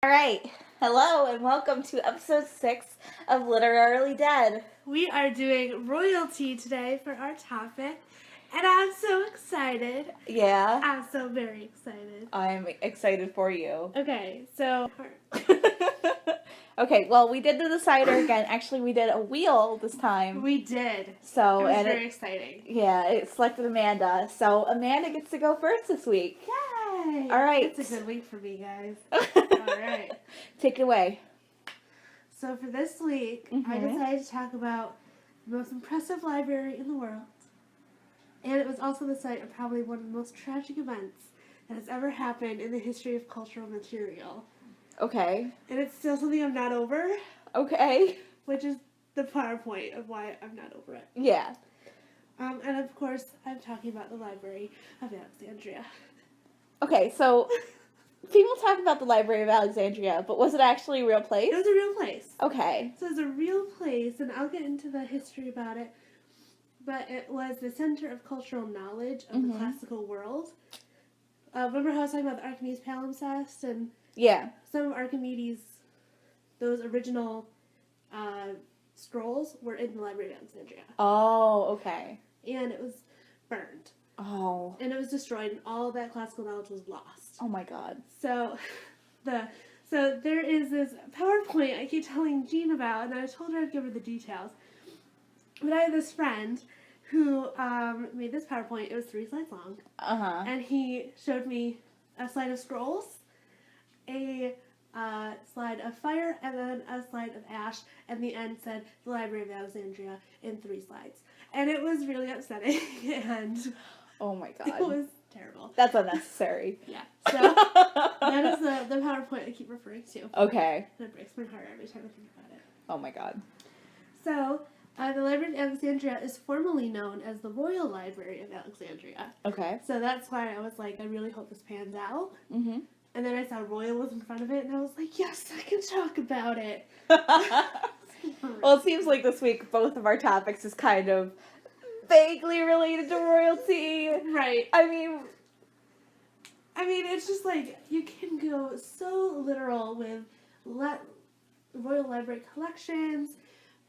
Alright, hello and welcome to episode 6 of Literarily Dead. We are doing royalty today for our topic, and I'm so excited. Yeah? I'm so very excited. I'm excited for you. Okay, so... Okay, well, we did the decider again. Actually, we did a wheel this time. We did. So, it was very exciting. Yeah, it selected Amanda. So, Amanda gets to go first this week. Yay! Alright. It's a good week for me, guys. Alright. Take it away. So, for this week, I decided to talk about the most impressive library in the world. And it was also the site of probably one of the most tragic events that has ever happened in the history of cultural material. Okay. And it's still something I'm not over. Okay. Which is the PowerPoint of why I'm not over it. Yeah. And of course, I'm talking about the Library of Alexandria. Okay, so people talk about the Library of Alexandria, but was it actually a real place? It was a real place. Okay. So it's a real place, and I'll get into the history about it, but it was the center of cultural knowledge of the classical world. Remember how I was talking about the Archimedes palimpsest and Yeah. some of Archimedes, those original scrolls were in the Library of Alexandria. Oh, okay. And it was burned. Oh. And it was destroyed, and all of that classical knowledge was lost. Oh my god. So there is this PowerPoint I keep telling Jean about, and I told her I'd give her the details. But I have this friend who made this PowerPoint. It was 3 slides long. Uh-huh. And he showed me a slide of scrolls, a slide of fire, and then a slide of ash, and the end said the Library of Alexandria in 3 slides. And it was really upsetting, and Oh my god. it was terrible. That's unnecessary. Yeah. So that is the PowerPoint I keep referring to. Okay. And it breaks my heart every time I think about it. Oh my god. So, the Library of Alexandria is formally known as the Royal Library of Alexandria. Okay. So that's why I was like, I really hope this pans out. Mm-hmm. And then I saw Royal was in front of it, and I was like, yes, I can talk about it. Well, it seems like this week both of our topics is kind of vaguely related to royalty. Right. I mean, it's just like, you can go so literal with Royal Library collections,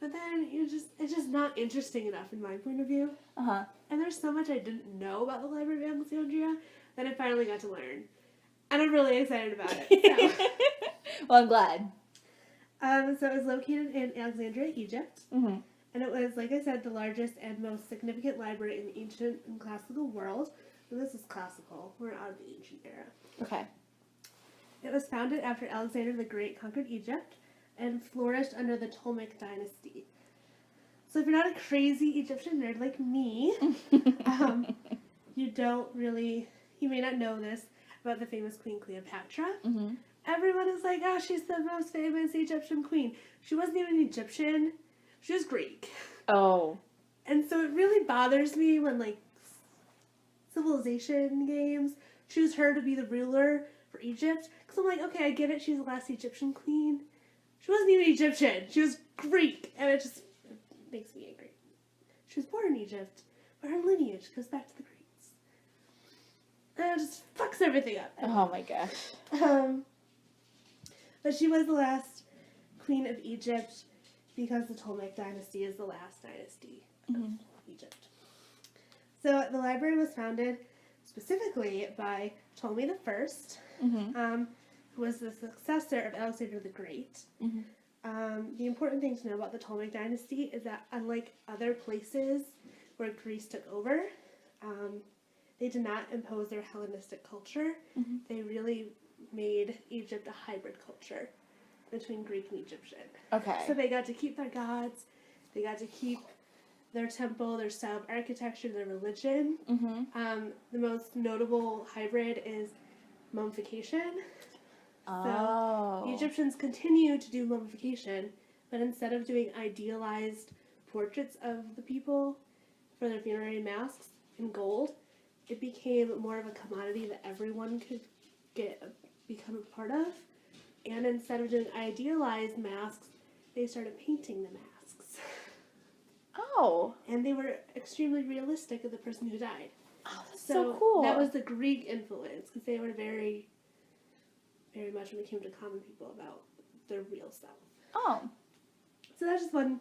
but then it's just not interesting enough in my point of view. uh-huh. And there's so much I didn't know about the Library of Alexandria that I finally got to learn. And I'm really excited about it. So. Well, I'm glad. So it was located in Alexandria, Egypt. Mm-hmm. And it was, like I said, the largest and most significant library in the ancient and classical world. And this is classical. We're out of the ancient era. Okay. It was founded after Alexander the Great conquered Egypt and flourished under the Ptolemaic dynasty. So if you're not a crazy Egyptian nerd like me, you may not know this about the famous Queen Cleopatra. Mm-hmm. Everyone is like, oh, she's the most famous Egyptian queen. She wasn't even Egyptian. She was Greek. Oh. And so it really bothers me when, like, civilization games choose her to be the ruler for Egypt. Because I'm like, okay, I get it. She's the last Egyptian queen. She wasn't even Egyptian. She was Greek. And it makes me angry. She was born in Egypt, but her lineage goes back to the Greeks. And it just fucks everything up. Oh my gosh. But she was the last queen of Egypt because the Ptolemaic dynasty is the last dynasty of Egypt. So the library was founded specifically by Ptolemy I, who was the successor of Alexander the Great. The important thing to know about the Ptolemaic dynasty is that unlike other places where Greece took over, they did not impose their Hellenistic culture. They really made Egypt a hybrid culture between Greek and Egyptian. Okay. So they got to keep their gods, they got to keep their temple, their style of architecture, their religion. The most notable hybrid is mummification. Oh. So the Egyptians continue to do mummification, but instead of doing idealized portraits of the people for their funerary masks in gold, it became more of a commodity that everyone could become a part of. And instead of doing idealized masks, they started painting the masks. Oh. And they were extremely realistic of the person who died. Oh, that's so cool. That was the Greek influence, because they were very very much when it came to common people about their real self. Oh. So that's just one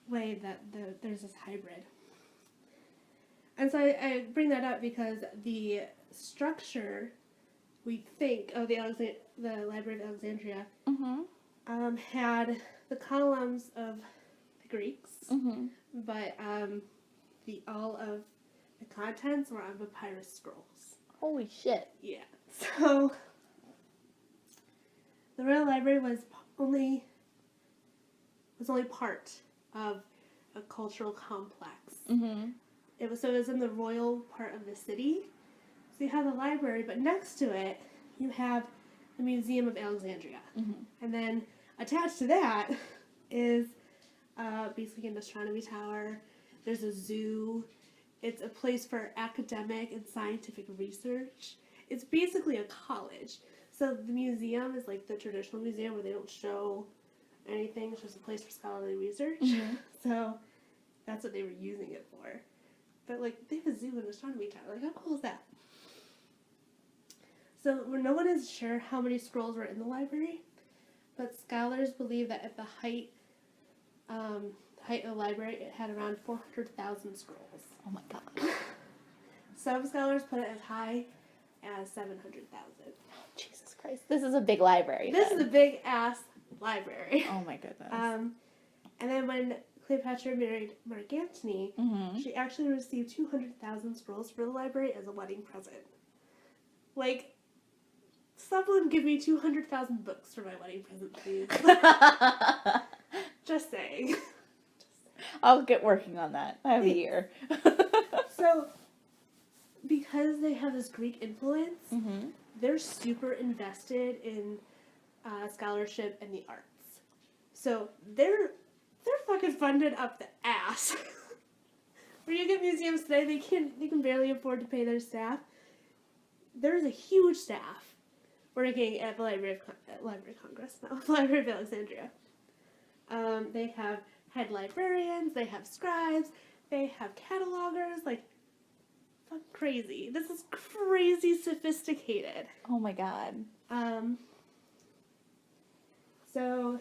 way that there's this hybrid. And so I bring that up because the structure, we think, of the Library of Alexandria had the columns of the Greeks, but all of the contents were on papyrus scrolls. Holy shit. Yeah. So the Royal Library was only part of a cultural complex. It was in the royal part of the city. So you have the library, but next to it you have the Museum of Alexandria, and then attached to that is basically an astronomy tower. There's a zoo. It's a place for academic and scientific research. It's basically a college. So the museum is like the traditional museum where they don't show anything. It's just a place for scholarly research. So that's what they were using it for. But like they have a zoo and astronomy tower. Like how cool is that? So no one is sure how many scrolls were in the library, but scholars believe that at the height of the library, it had around 400,000 scrolls. Oh my god. Some scholars put it as high as 700,000. Jesus Christ. This is a big library. This is a big ass library. Oh my goodness. And then when Cleopatra married Mark Antony, she actually received 200,000 scrolls for the library as a wedding present. Like, someone give me 200,000 books for my wedding present, please. Just saying. I'll get working on that. I have a year. So, because they have this Greek influence, they're super invested in scholarship and the arts. So they're fucking funded up the ass. Where you get museums today, they can barely afford to pay their staff. There's a huge staff working at the Library of Alexandria. They have head librarians, they have scribes, they have catalogers, like, fucking crazy. This is crazy sophisticated. Oh my god. So,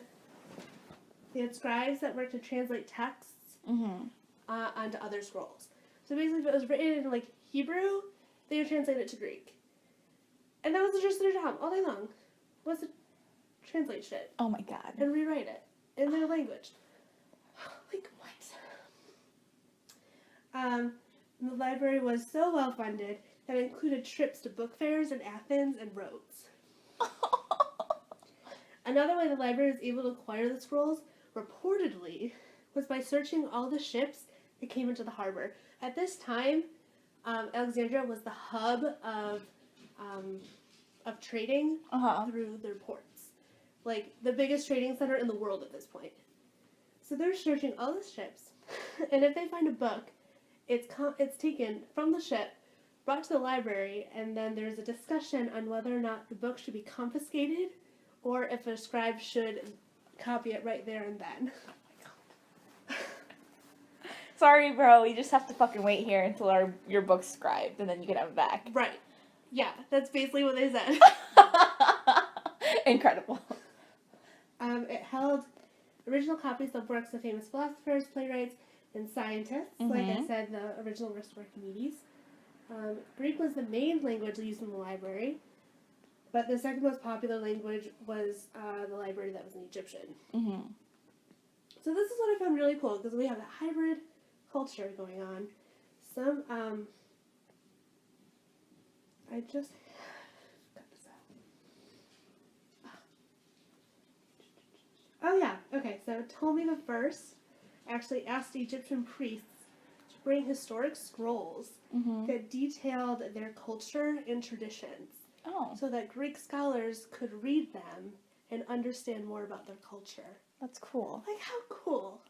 they had scribes that worked to translate texts onto other scrolls. So basically, if it was written in, like, Hebrew, they would translate it to Greek. And that was just their job all day long, was to translate shit. Oh my god. And rewrite it in their language. Like, what? The library was so well funded that it included trips to book fairs in Athens and Rhodes. Another way the library was able to acquire the scrolls, reportedly, was by searching all the ships that came into the harbor. At this time, Alexandria was the hub of trading through their ports. Like, the biggest trading center in the world at this point. So they're searching all the ships, and if they find a book, it's taken from the ship, brought to the library, and then there's a discussion on whether or not the book should be confiscated, or if a scribe should copy it right there and then. Oh my god. Sorry, bro, you just have to fucking wait here until your book's scribed, and then you can have it back. Right. Yeah, that's basically what they said. Incredible. It held original copies of works of famous philosophers, playwrights, and scientists. Like I said, the original works were Archimedes. Greek was the main language used in the library, but the second most popular language was the library that was in Egyptian. So this is what I found really cool, because we have a hybrid culture going on. Some, I just cut this out. Oh yeah, okay, so Ptolemy I actually asked Egyptian priests to bring historic scrolls that detailed their culture and traditions, so that Greek scholars could read them and understand more about their culture. That's cool. Like, how cool.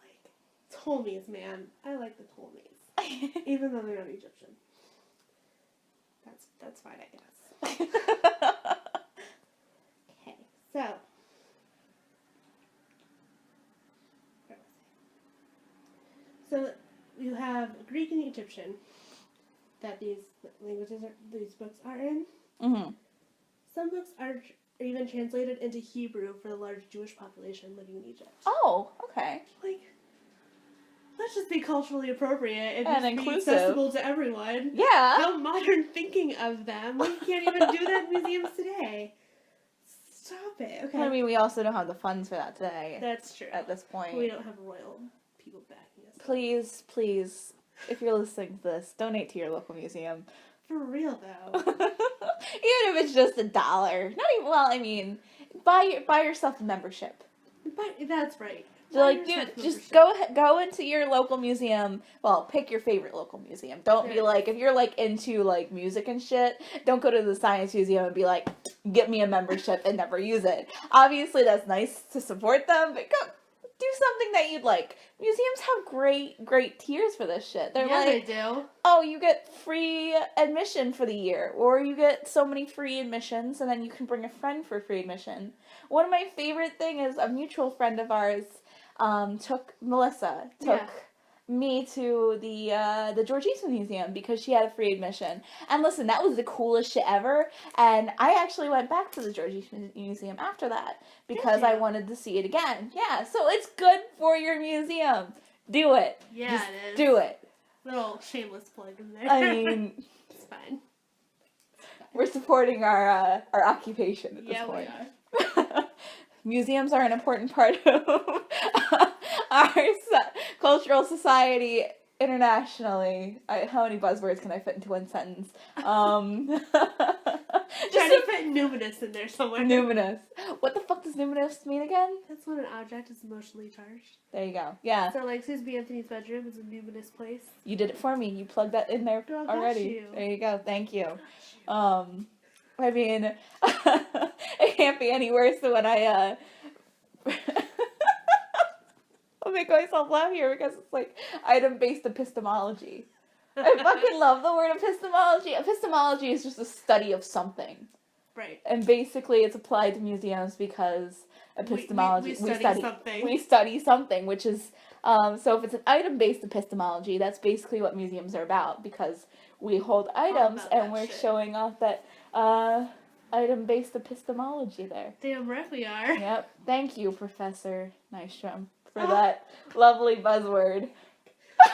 Like, Ptolemies, man. I like the Ptolemies. Even though they're not Egyptian. That's fine, I guess. Okay, so. Where was I? So, you have Greek and Egyptian that these books are in. Some books are even translated into Hebrew for the large Jewish population living in Egypt. Oh, okay. Like, let's just be culturally appropriate and And just be inclusive. accessible to everyone. Yeah. How modern thinking of them. We can't even do that in museums today. Stop it. Okay. I mean, we also don't have the funds for that today. That's true. At this point. We don't have royal people backing us. Please, please, if you're listening to this, donate to your local museum. For real, though. Even if it's just $1. Not even, well, I mean, buy yourself a membership. But that's right. So, like, dude, just go into your local museum. Well, pick your favorite local museum. Don't be like, if you're like into like music and shit, don't go to the science museum and be like, get me a membership and never use it. Obviously, that's nice to support them, but go do something that you'd like. Museums have great tiers for this shit. They're like, they do. Oh, you get free admission for the year, or you get so many free admissions, and then you can bring a friend for free admission. One of my favorite things is a mutual friend of ours took me to the George Eastman Museum because she had a free admission. And listen, that was the coolest shit ever. And I actually went back to the George Eastman Museum after that because I wanted to see it again. Yeah, so it's good for your museum. Do it. Yeah, Just it is. do it. Little shameless plug in there. I mean, it's fine. we're supporting our occupation at this Yeah, point. we are. Museums are an important part of our cultural society internationally. How many buzzwords can I fit into one sentence? Trying to fit numinous in there somewhere. Numinous. What the fuck does numinous mean again? That's when an object is emotionally charged. There you go. Yeah. So, like, Susan B. Anthony's bedroom is a numinous place. You did it for me. You plugged that in there Girl, already. got you. There you go. Thank you. I mean, it can't be any worse than when I, I'll make myself laugh here because it's like item-based epistemology. I fucking love the word epistemology. Epistemology is just a study of something. Right. And basically it's applied to museums because epistemology, we study something, which is, so if it's an item-based epistemology, that's basically what museums are about because we hold items and we're showing off that, item-based epistemology there. Damn right we are. Yep. Thank you, Professor Nystrom, for that lovely buzzword.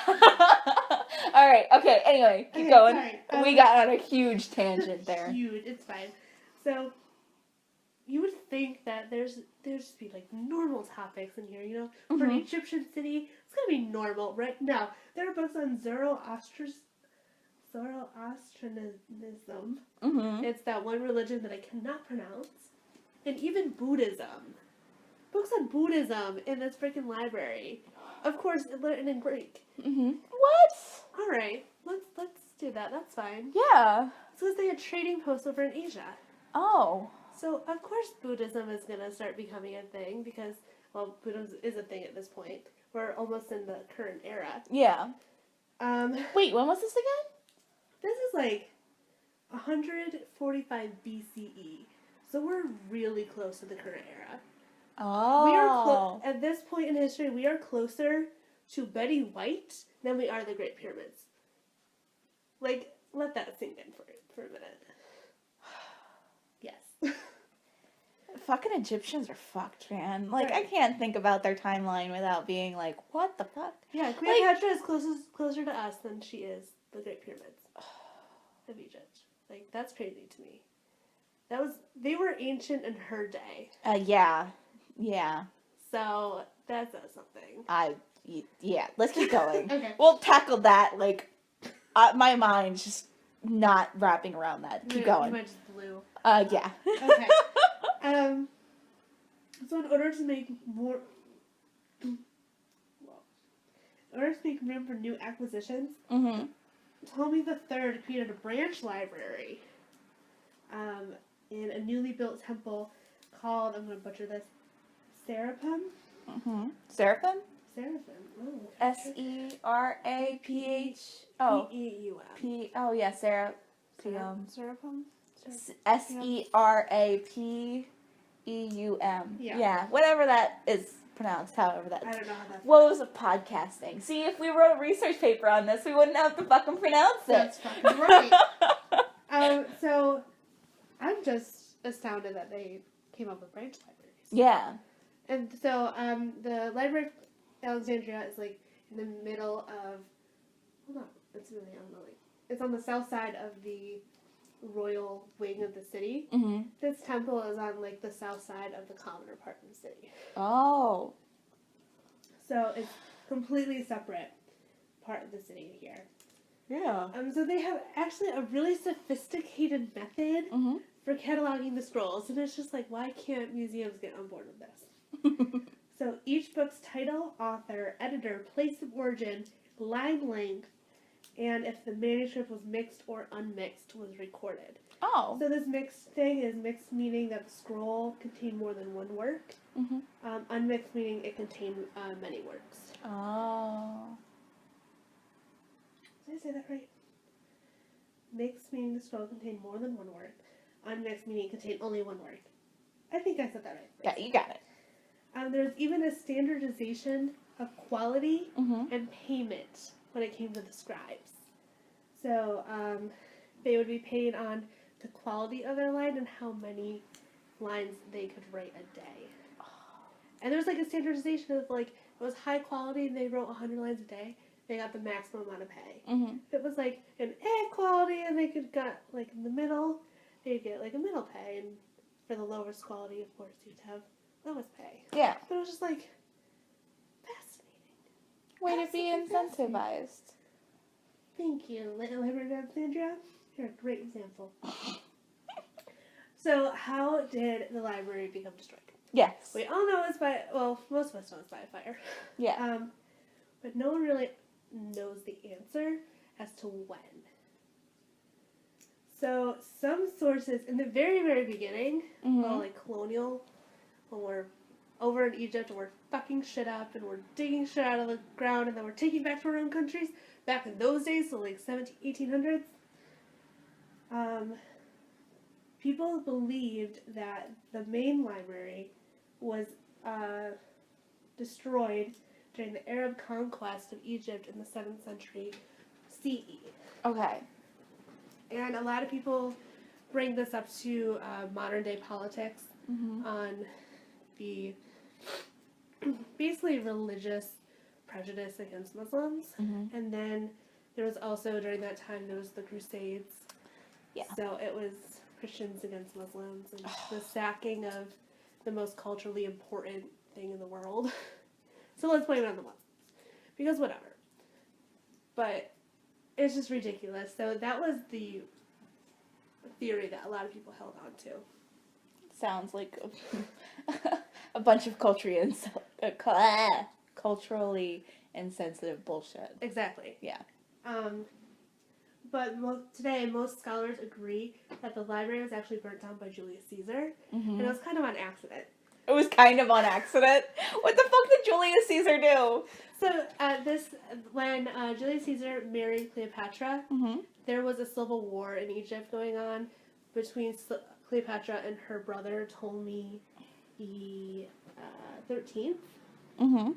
Alright, okay, anyway, keep going. Sorry. We got on a huge tangent there. Huge, it's fine. So, you would think that there's just be like normal topics in here, you know? For an Egyptian city, it's gonna be normal, right? Now, there are books on Zoroastrianism. It's that one religion that I cannot pronounce. And even Buddhism. Books on Buddhism in this freaking library. Of course, written in Greek. What? Alright, let's do that. That's fine. Yeah. It's because they had trading posts over in Asia. Oh. So, of course, Buddhism is going to start becoming a thing because, well, Buddhism is a thing at this point. We're almost in the current era. Yeah. Wait, when was this again? This is like 145 BCE. So we're really close to the current era. Oh. We are at this point in history, we are closer to Betty White than we are the Great Pyramids. Like, let that sink in for a minute. Yes. Fucking Egyptians are fucked, man. Like, I can't think about their timeline without being like, what the fuck? Yeah, Cleopatra is closer to us than she is the Great Pyramids of Egypt. Like, that's crazy to me. They were ancient in her day. Yeah. Yeah. So, that says something. Yeah, let's keep going. Okay. We'll tackle that, like, my mind's just not wrapping around that. Keep going. You might just blew. Yeah. Okay. So in order to make room for new acquisitions, Ptolemy III created a branch library in a newly built temple called, I'm going to butcher this, Seraphim? Seraphim? Seraphim. Oh. Seraph. P-E-U-M. Oh, yeah, Seraphim. Seraphim? Serapheum. Yeah, whatever that is pronounced, however that. I don't know how that's Woes of podcasting. See, if we wrote a research paper on this, we wouldn't have to fucking pronounce it. That's fucking right. So, I'm just astounded that they came up with branch libraries. Yeah. And so the Library of Alexandria is like in the middle of, hold on, it's really on the like, it's on the south side of the royal wing of the city. Mm-hmm. This temple is on like the south side of the commoner part of the city. Oh. So it's completely separate part of the city here. Yeah. So they have actually a really sophisticated method Mm-hmm. for cataloging the scrolls, and it's just like, why can't museums get on board with this? So each book's title, author, editor, place of origin, line length, and if the manuscript was mixed or unmixed was recorded. Oh. So this mixed thing is mixed meaning that the scroll contained more than one work. Mm-hmm. Unmixed meaning it contained many works. Oh. Did I say that right? Mixed meaning the scroll contained more than one work. Unmixed meaning it contained only one work. I think I said that right. Yeah, you got it. There's even a standardization of quality Mm-hmm. and payment when it came to the scribes. So they would be paid on the quality of their line and how many lines they could write a day. And there was like a standardization of like, if it was high quality and they wrote 100 lines a day, they got the maximum amount of pay. Mm-hmm. If it was like an A quality and they could got like in the middle, they'd get like a middle pay. And for the lowest quality, of course, you'd have lowest pay. Yeah. But it was just like, fascinating. Way to be Absolutely incentivized. Thank you, Library of Alexandria. You're a great example. So, how did the library become destroyed? Yes. We all know it's by, well, most of us know it's by a fire. Yeah. But no one really knows the answer as to when. So, some sources, in the very, very beginning, Mm-hmm. well, like colonial, when we're over in Egypt and we're fucking shit up and we're digging shit out of the ground and then we're taking back to our own countries, back in those days, so like 1800s, people believed that the main library was destroyed during the Arab conquest of Egypt in the 7th century CE. Okay. And a lot of people bring this up to modern day politics Mm-hmm. on the basically religious prejudice against Muslims. Mm-hmm. And then there was also, during that time, there was the Crusades. Yeah. So it was Christians against Muslims and the sacking of the most culturally important thing in the world. So let's blame it on the Muslims. Because whatever. But it's just ridiculous. So that was the theory that a lot of people held on to. Sounds like a bunch of culturally insensitive bullshit. Exactly. Yeah. But today, most scholars agree that the library was actually burnt down by Julius Caesar, Mm-hmm. and it was kind of on accident. It was kind of on accident. What the fuck did Julius Caesar do? So, when Julius Caesar married Cleopatra, Mm-hmm. there was a civil war in Egypt going on between Cleopatra and her brother Ptolemy the 13th. Mm-hmm.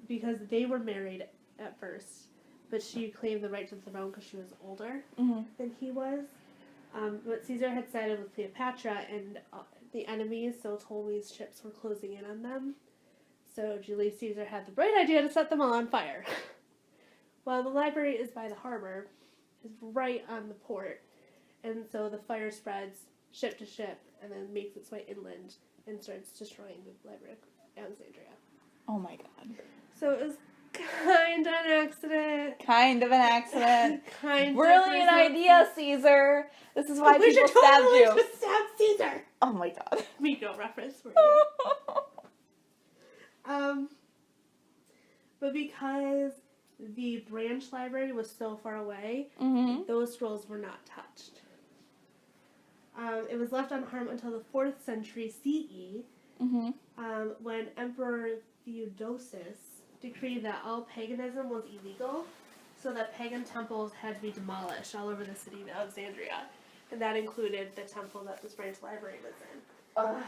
Because they were married at first, but she claimed the right to the throne because she was older Mm-hmm. than he was. But Caesar had sided with Cleopatra, and the enemies, so Ptolemy's ships, were closing in on them. So Julius Caesar had the bright idea to set them all on fire. Well, the library is by the harbor, is right on the port, and so the fire spreads ship to ship, and then makes its way inland, and starts destroying the Library of Alexandria. Oh my god. So it was kind of an accident. Kind of an accident. Kind Brilliant of idea, Caesar. This is why we people should stabbed totally you. just stab Caesar. Oh my god. Miko reference for you. But because the branch library was so far away, Mm-hmm. those scrolls were not touched. It was left unharmed until the 4th century CE, Mm-hmm. when Emperor Theodosius decreed that all paganism was illegal, so that pagan temples had to be demolished all over the city of Alexandria. And that included the temple that this branch library was in.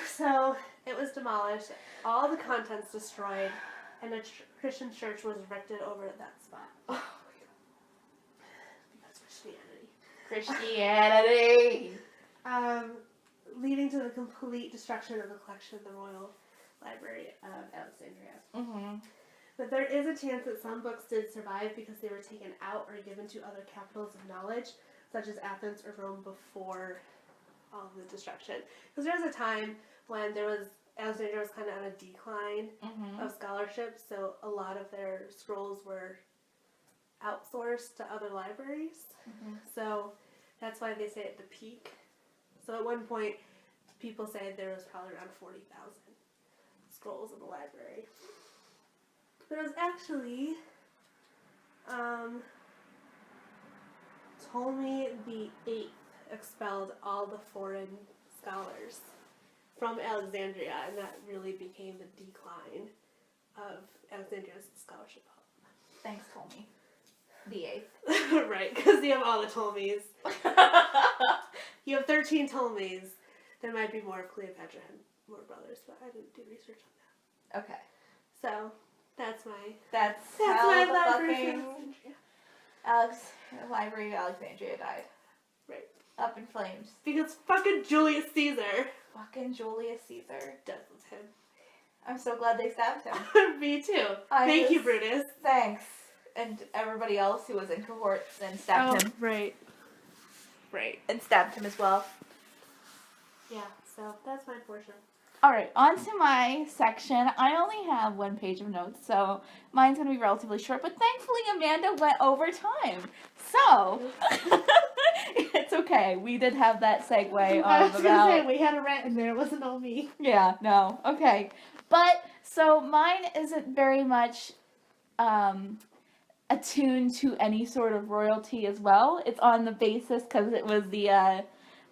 So it was demolished, all the contents destroyed, and a Christian church was erected over at that spot. Oh Because Christianity. Christianity. leading to the complete destruction of the collection of the Royal Library of Alexandria. Mm-hmm. But there is a chance that some books did survive because they were taken out or given to other capitals of knowledge, such as Athens or Rome, before all of the destruction. Because there was a time when Alexandria was kind of on a decline of scholarship, so a lot of their scrolls were outsourced to other libraries. So that's why they say at the peak. So at one point, people say there was probably around 40,000 scrolls in the library. But it was actually Ptolemy the Eighth expelled all the foreign scholars from Alexandria, and that really became the decline of Alexandria's scholarship hub. Thanks, Ptolemy the Eighth. Right, because you have all the Ptolemies. You have 13 Ptolemies. There might be more if Cleopatra had more brothers, but I didn't do research on that. Okay. So, that's my how the library fucking Library of Alexandria died. Right. Up in flames. Because fucking Julius Caesar Fucking Julius Caesar. does with him. I'm so glad they stabbed him. Me too. Thank you, Brutus. Thanks. And everybody else who was in cohorts and stabbed him. Right. Right. And stabbed him as well. Yeah, so that's my portion. Alright, on to my section. I only have 1 page of notes, so mine's going to be relatively short, but thankfully Amanda went over time. So, it's okay. We did have that segue I was of going about... to say, we had a rat in there. It wasn't all me. Yeah, no. Okay. But, so mine isn't very much attuned to any sort of royalty as well. It's on the basis because it was the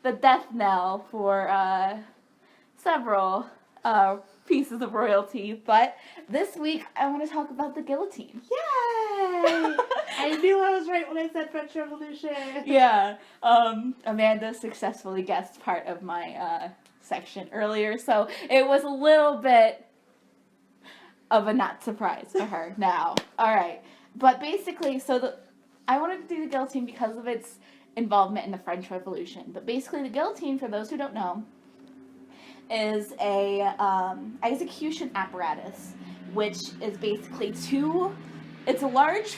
death knell for several pieces of royalty. But this week I want to talk about the guillotine. Yay! I knew I was right when I said French Revolution. Yeah. Amanda successfully guessed part of my section earlier, so it was a little bit of a not surprise for her now. Alright. But basically, I wanted to do the guillotine because of its involvement in the French Revolution. But basically, the guillotine, for those who don't know, is a execution apparatus, which is basically it's a large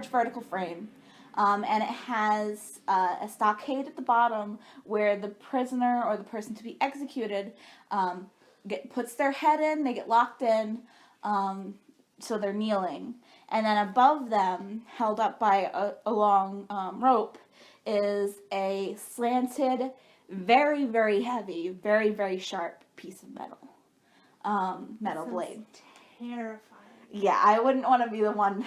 vertical frame, and it has a stockade at the bottom where the prisoner or the person to be executed puts their head in, they get locked in, so they're kneeling. And then above them, held up by a long rope, is a slanted, very, very heavy, very, very sharp piece of metal blade. Terrifying. Yeah, I wouldn't want to be the one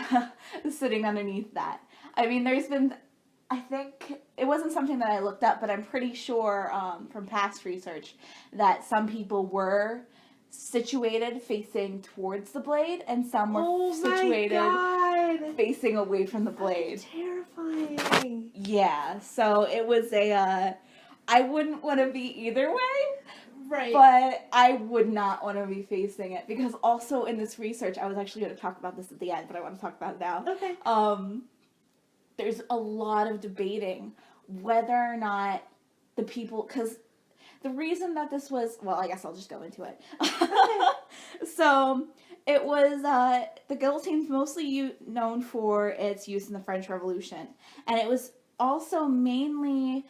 sitting underneath that. I mean, I think, it wasn't something that I looked up, but I'm pretty sure from past research that some people were situated facing towards the blade, and some were situated facing away from the blade. That's terrifying. Yeah, so it was I wouldn't want to be either way. Right. But I would not want to be facing it, because also in this research, I was actually going to talk about this at the end, but I want to talk about it now. Okay. There's a lot of debating whether or not the people, because the reason that this was, well, I guess I'll just go into it. Okay. So, it was, the guillotine's mostly known for its use in the French Revolution, and it was also mainly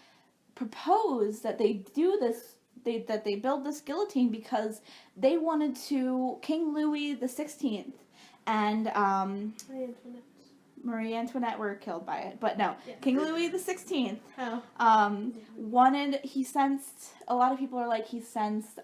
proposed that they do this, that they build this guillotine because they wanted to, King Louis XVI and Marie Antoinette were killed by it, but no, yeah. King Louis XVI he sensed, a lot of people are like, he sensed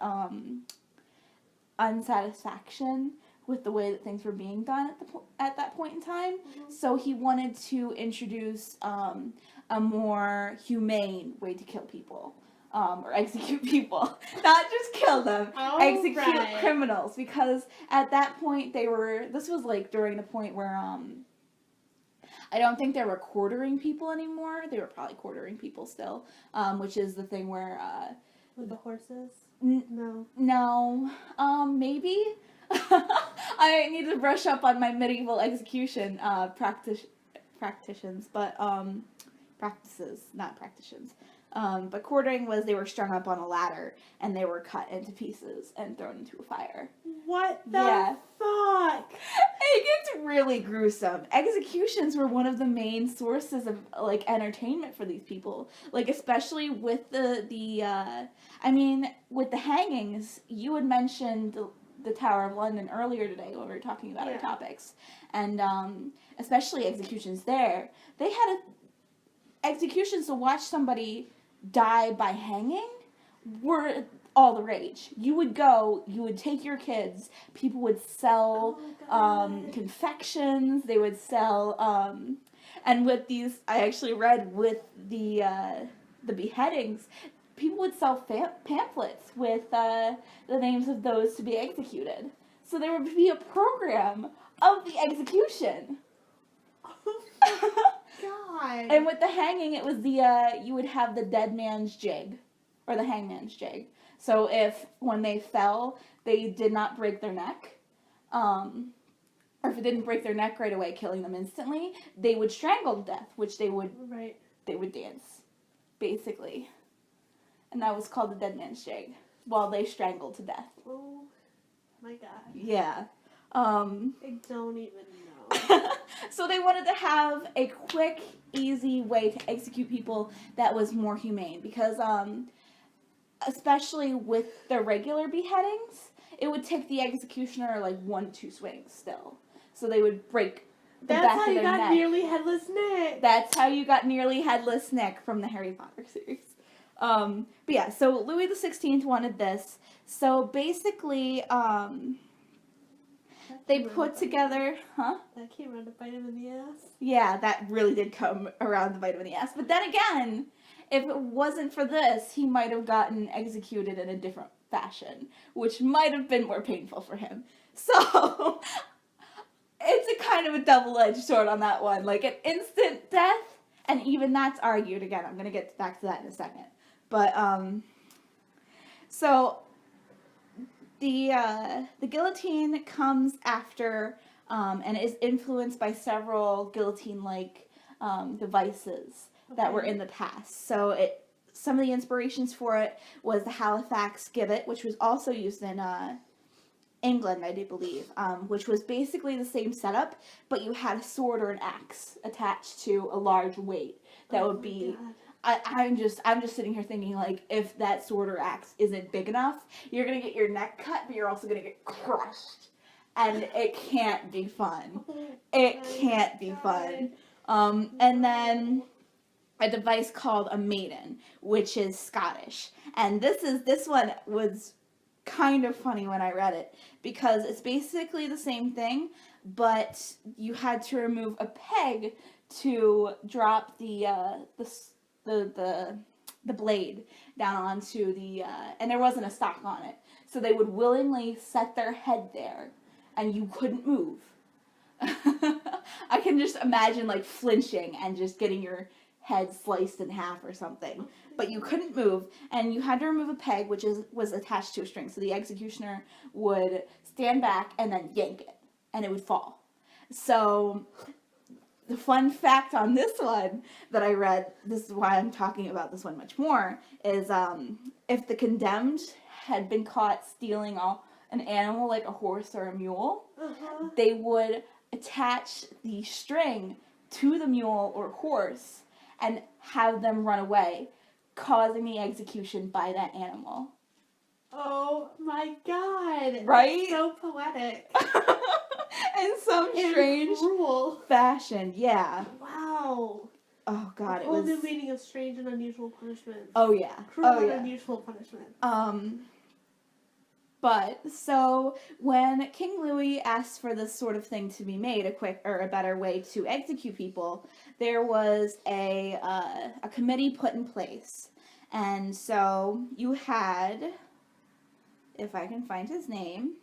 unsatisfaction with the way that things were being done at that point in time, so he wanted to introduce a more humane way to kill people. Or execute people. Not just kill them. Execute criminals. Because at that point this was like during the point where, I don't think they were quartering people anymore. They were probably quartering people still. Which is the thing where, with the horses? No. Maybe? I need to brush up on my medieval execution, practices, not practitions. But quartering was they were strung up on a ladder and they were cut into pieces and thrown into a fire. What the fuck? It gets really gruesome. Executions were one of the main sources of like entertainment for these people. Like especially with with the hangings. You had mentioned the Tower of London earlier today when we were talking about our topics, and especially executions there. They had executions to watch somebody die by hanging were all the rage. You would go, you would take your kids, people would sell confections, they would sell, and with these, I actually read with the beheadings, people would sell pamphlets with the names of those to be executed. So there would be a program of the execution. God. And with the hanging, it was you would have the dead man's jig, or the hangman's jig. So if, when they fell, they did not break their neck, or if it didn't break their neck right away, killing them instantly, they would strangle to death, which they would dance, basically. And that was called the dead man's jig, while they strangled to death. Oh, my God. Yeah. I don't even know. So they wanted to have a quick, easy way to execute people that was more humane, because especially with the regular beheadings, it would take the executioner like 1-2 swings still. So they would break the back of their neck. That's how you got nearly headless Nick. That's how you got nearly headless Nick from the Harry Potter series. But yeah, so Louis XVI wanted this. So basically, they put together, That came around to bite him in the ass. Yeah, that really did come around to bite him in the ass. But then again, if it wasn't for this, he might have gotten executed in a different fashion, which might have been more painful for him. So, it's a kind of a double-edged sword on that one. Like, an instant death, and even that's argued again. I'm going to get back to that in a second. But, so the guillotine comes after, and is influenced by several guillotine-like devices that were in the past. So some of the inspirations for it was the Halifax gibbet, which was also used in England, I do believe, which was basically the same setup, but you had a sword or an axe attached to a large weight that would be. God. I'm just sitting here thinking, like, if that sword or axe isn't big enough, you're gonna get your neck cut, but you're also gonna get crushed, and it can't be fun. It can't be fun. And then a device called a maiden, which is Scottish, and this one was kind of funny when I read it, because it's basically the same thing, but you had to remove a peg to drop the blade down onto the, and there wasn't a stock on it. So they would willingly set their head there, and you couldn't move. I can just imagine, like, flinching and just getting your head sliced in half or something. But you couldn't move, and you had to remove a peg, which was attached to a string. So the executioner would stand back and then yank it, and it would fall. So the fun fact on this one that I read, this is why I'm talking about this one much more, is if the condemned had been caught stealing an animal like a horse or a mule, they would attach the string to the mule or horse and have them run away, causing the execution by that animal. Oh my God! Right? So poetic. In some strange cruel fashion, yeah. Wow. Oh God, it was. The whole new meaning of strange and unusual punishment. Oh yeah. Cruel and unusual punishment. But so when King Louis asked for this sort of thing to be made, a better way to execute people, there was a committee put in place, and so you had, if I can find his name,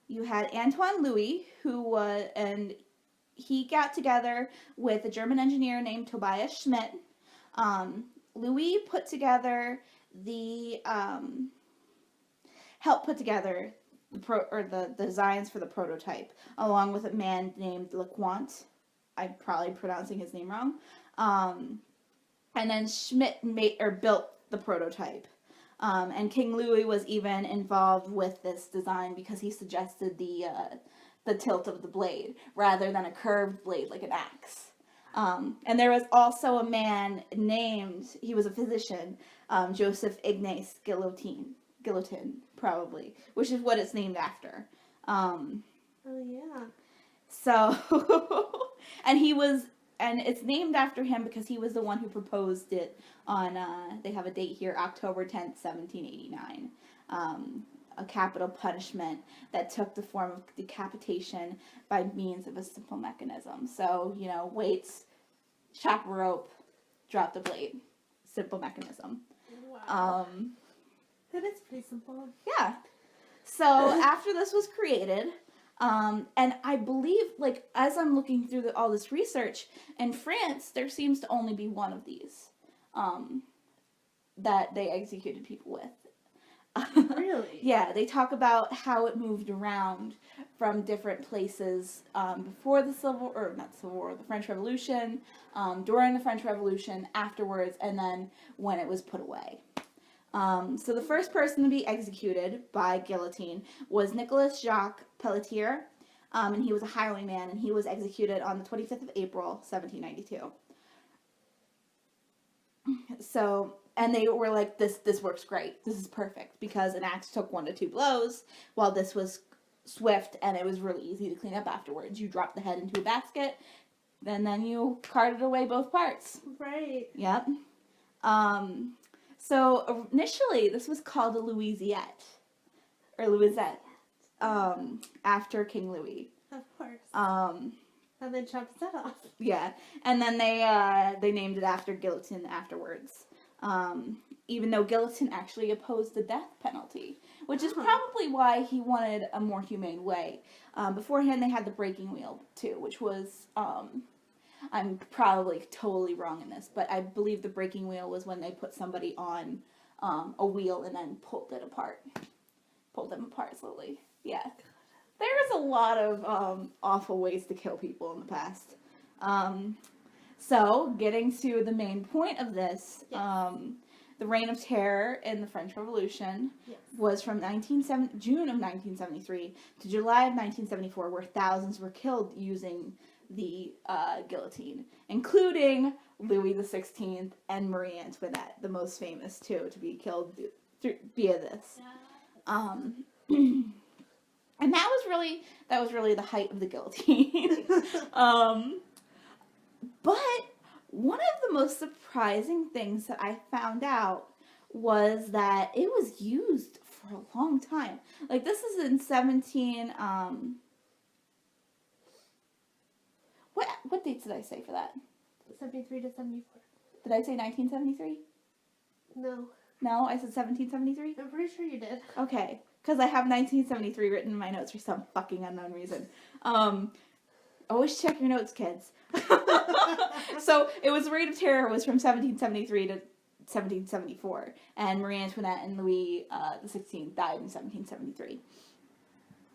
you had Antoine Louis, and he got together with a German engineer named Tobias Schmidt. Louis put together helped put together the designs for the prototype, along with a man named Lecointe. I'm probably pronouncing his name wrong. And then Schmidt built the prototype. And King Louis was even involved with this design because he suggested the tilt of the blade rather than a curved blade like an axe. And there was also a man named, he was a physician, Joseph Ignace Guillotine, probably, which is what it's named after. Oh, yeah. So, and it's named after him because he was the one who proposed it on, they have a date here, October 10th, 1789. A capital punishment that took the form of decapitation by means of a simple mechanism. So, weights, chop a rope, drop the blade. Simple mechanism. Wow. That is pretty simple. Yeah. So, after this was created, and I believe, as I'm looking through all this research, in France, there seems to only be one of these that they executed people with. Really? Yeah, they talk about how it moved around from different places before the the French Revolution, during the French Revolution, afterwards, and then when it was put away. So the first person to be executed by guillotine was Nicolas Jacques Pelletier, and he was a highwayman, and he was executed on the 25th of April, 1792. So, and they were like, this works great. This is perfect, because an axe took 1 to 2 blows, while this was swift, and it was really easy to clean up afterwards. You drop the head into a basket, and then you carted away both parts. Right. Yep. So initially, this was called a Louisette, after King Louis. Of course. And then chopped his head off. Yeah, and then they named it after Guillotine afterwards. Even though Guillotine actually opposed the death penalty, which is probably why he wanted a more humane way. Beforehand, they had the breaking wheel too, which was I'm probably totally wrong in this, but I believe the breaking wheel was when they put somebody on a wheel and then pulled them apart slowly. Yeah. There's a lot of awful ways to kill people in the past. So, getting to the main point of this, yes. The Reign of Terror in the French Revolution was from June of 1973 to July of 1974, where thousands were killed using the guillotine, including Louis XVI and Marie Antoinette, the most famous two to be killed via this. And that was really the height of the guillotine. But one of the most surprising things that I found out was that it was used for a long time. This is in 17. What dates did I say for that? 73 to 74. Did I say 1973? No. No, I said 1773? I'm pretty sure you did. Okay, because I have 1973 written in my notes for some fucking unknown reason. Always check your notes, kids. So, it was the Reign of Terror was from 1773 to 1774, and Marie Antoinette and Louis XVI died in 1773.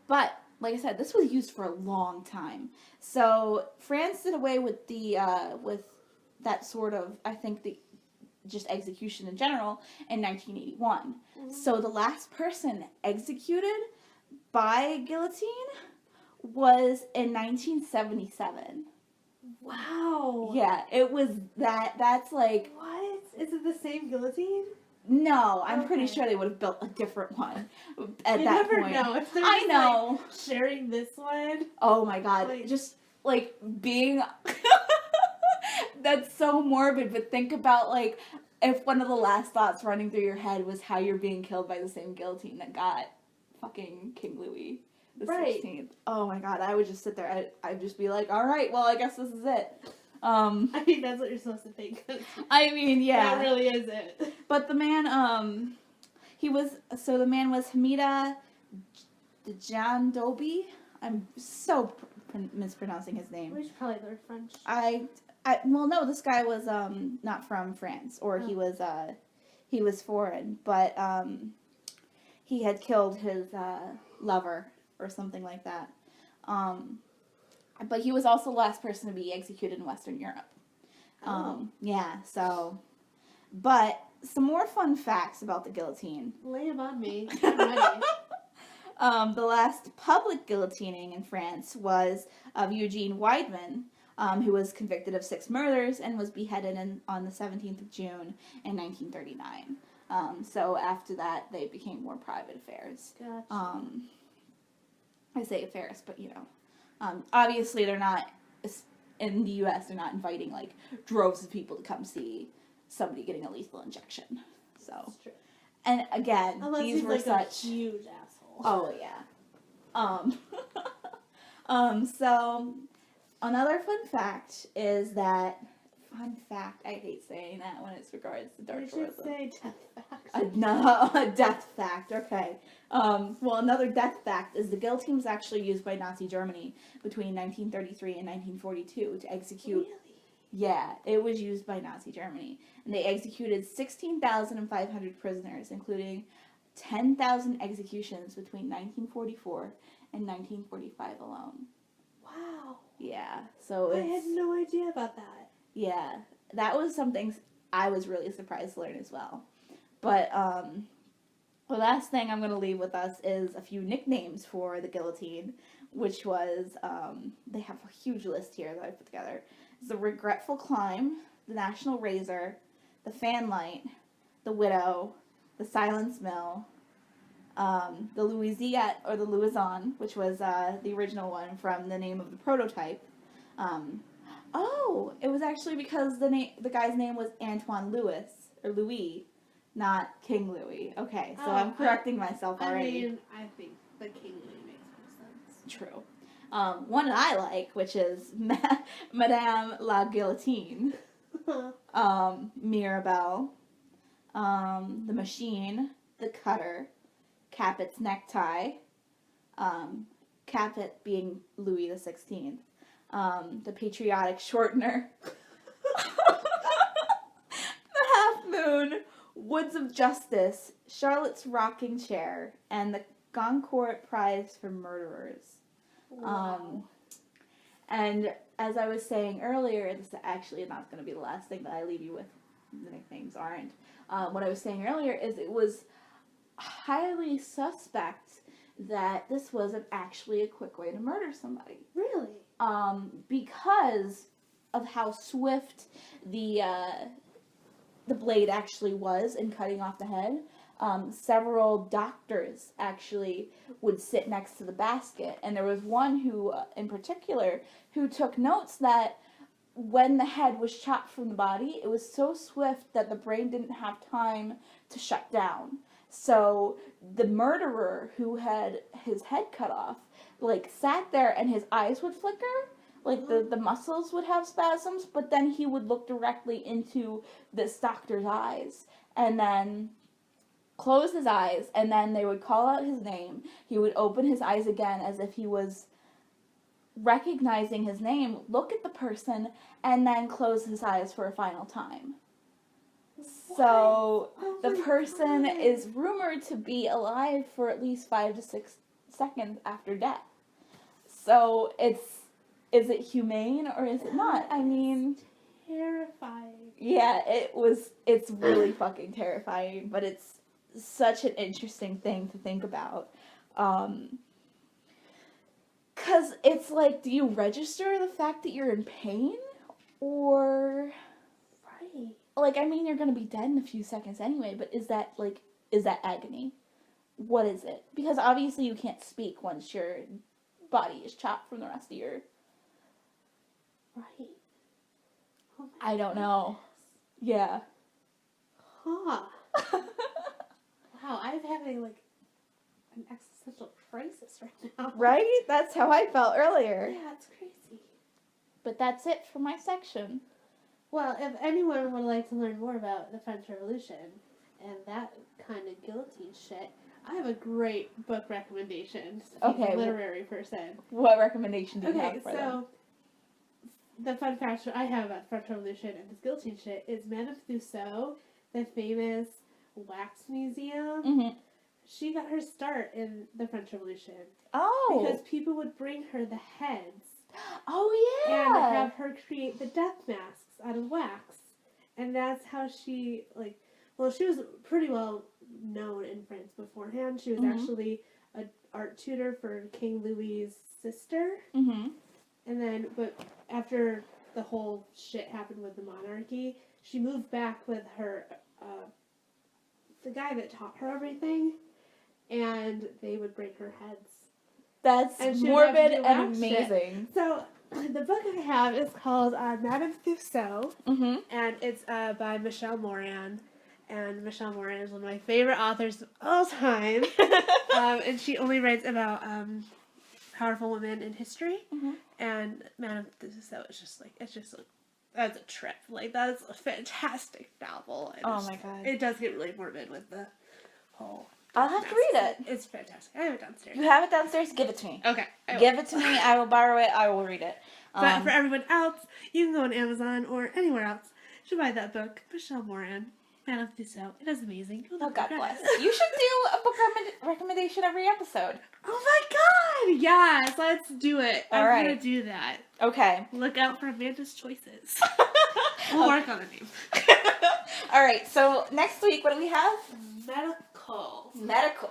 But, like I said, this was used for a long time. So, France did away with with that sort of, I think, just execution in general in 1981. Mm-hmm. So, the last person executed by guillotine was in 1977. Wow. Yeah, it was that's like... What? Is it the same guillotine? No, I'm pretty sure they would have built a different one at that point. You never know. If they're I know. Sharing this one. Oh my god. Just, being... That's so morbid, but think about, if one of the last thoughts running through your head was how you're being killed by the same guillotine that got fucking King Louis the 16th. Oh my god, I would just sit there. I'd just be like, alright, well, I guess this is it. I mean, that's what you're supposed to think. I mean, yeah. That really is it. But the man, the man was Hamida Jandobi. I'm so mispronouncing his name. We should probably learn French. Well, no, this guy was, not from France, or he was foreign, but, he had killed his, lover, or something like that. But he was also the last person to be executed in Western Europe. Yeah, so But some more fun facts about the guillotine. Lay them on me. I'm ready. The last public guillotining in France was of Eugene Weidmann, who was convicted of 6 murders and was beheaded on the 17th of June in 1939. So after that, they became more private affairs. Gotcha. I say affairs, but obviously they're not, in the U.S., they're not inviting like droves of people to come see somebody getting a lethal injection. So, That's true. and again, Unless these he's were like such a huge asshole. Oh yeah. So another fun fact is that I hate saying that when it's regards to dark You should tourism. say death fact. A death fact, okay. Well, another death fact is the guillotine was actually used by Nazi Germany between 1933 and 1942 to execute. Really? Yeah, it was used by Nazi Germany. And they executed 16,500 prisoners, including 10,000 executions between 1944 and 1945 alone. Wow. Yeah, so I had no idea about that. Yeah, that was something I was really surprised to learn as well. But the last thing I'm going to leave with us is a few nicknames for the guillotine, which was, they have a huge list here that I put together. It's the Regretful Climb, the National Razor, the Fanlight, the Widow, the Silence Mill, the Louisiette, or the Louison, which was the original one from the name of the prototype. It was actually because the guy's name was Antoine Louis, not King Louis. Okay, so I'm correcting myself already. I think the King Louis makes more sense. True. One that I like, which is Madame la Guillotine, Mirabelle, the Machine, the Cutter, Capet's Necktie, Capet being Louis XVI, the Patriotic Shortener, the Half Moon, Woods of Justice, Charlotte's Rocking Chair, and the Goncourt Prize for Murderers. Wow. And as I was saying earlier, this is actually not going to be the last thing that I leave you with. The nicknames aren't. What I was saying earlier is it was highly suspect that this wasn't actually a quick way to murder somebody. Really? Because of how swift the blade actually was in cutting off the head. Several doctors actually would sit next to the basket, and there was one who, in particular, who took notes that when the head was chopped from the body, it was so swift that the brain didn't have time to shut down. So the murderer who had his head cut off, sat there and his eyes would flicker, the muscles would have spasms, but then he would look directly into this doctor's eyes, and then close his eyes, and then they would call out his name. He would open his eyes again as if he was recognizing his name, look at the person, and then close his eyes for a final time. What? So the person is rumored to be alive for at least 5 to 6 seconds after death. So is it humane or is it not? I mean, terrifying. Yeah, it's really fucking terrifying, but it's such an interesting thing to think about. 'Cause it's like, do you register the fact that you're in pain? Or... Right. I mean, you're gonna be dead in a few seconds anyway, but is that agony? What is it? Because obviously you can't speak once your body is chopped from the rest of your... Right. Oh I don't know. Yeah. Huh. Wow, I'm having, an existential crisis right now. Right? That's how I felt earlier. Yeah, it's crazy. But that's it for my section. Well, if anyone would like to learn more about the French Revolution and that kind of guillotine shit, I have a great book recommendation. Okay. A literary person. What recommendation do you have for them? So the fun fact I have about the French Revolution and this guillotine shit is Madame Tussaud, the famous wax museum. Mm-hmm. She got her start in the French Revolution. Oh. Because people would bring her the heads. Oh, yeah. And have her create the death masks out of wax. And that's how she, like, well, she was pretty well known in France beforehand. She was actually an art tutor for King Louis's sister. Mm-hmm. And then, but after the whole shit happened with the monarchy, she moved back with her, the guy that taught her everything, and they would break her heads. That's And she would morbid have to do and wax amazing. shit. So, the book I have is called Madame Tussaud, Mm-hmm. and it's by Michelle Moran. And Michelle Moran is one of my favorite authors of all time. And she only writes about powerful women in history. Mm-hmm. And Madame Tussaud is just like, that's a trip. Like, that's a fantastic novel. And Oh my god. it does get really morbid with the whole... I'll have to read it. It's fantastic. I have it downstairs. You have it downstairs? Give it to me. Okay. Give it to me. I will borrow it. I will read it. But for everyone else, you can go on Amazon or anywhere else. You should buy that book, Michelle Moran, Madame Tussaud. It is amazing. Oh, God bless. You should do a book recommendation every episode. Oh my god! Yes, let's do it. All I'm right. gonna do that. Okay. Look out for Amanda's choices. We'll work on a name. All right. So next week, what do we have? Medical.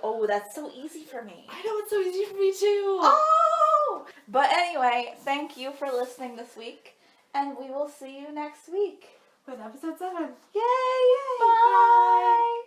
Oh, that's so easy for me. I know, it's so easy for me too. Oh! But anyway, thank you for listening this week, and we will see you next week. With episode 7. Yay! Bye!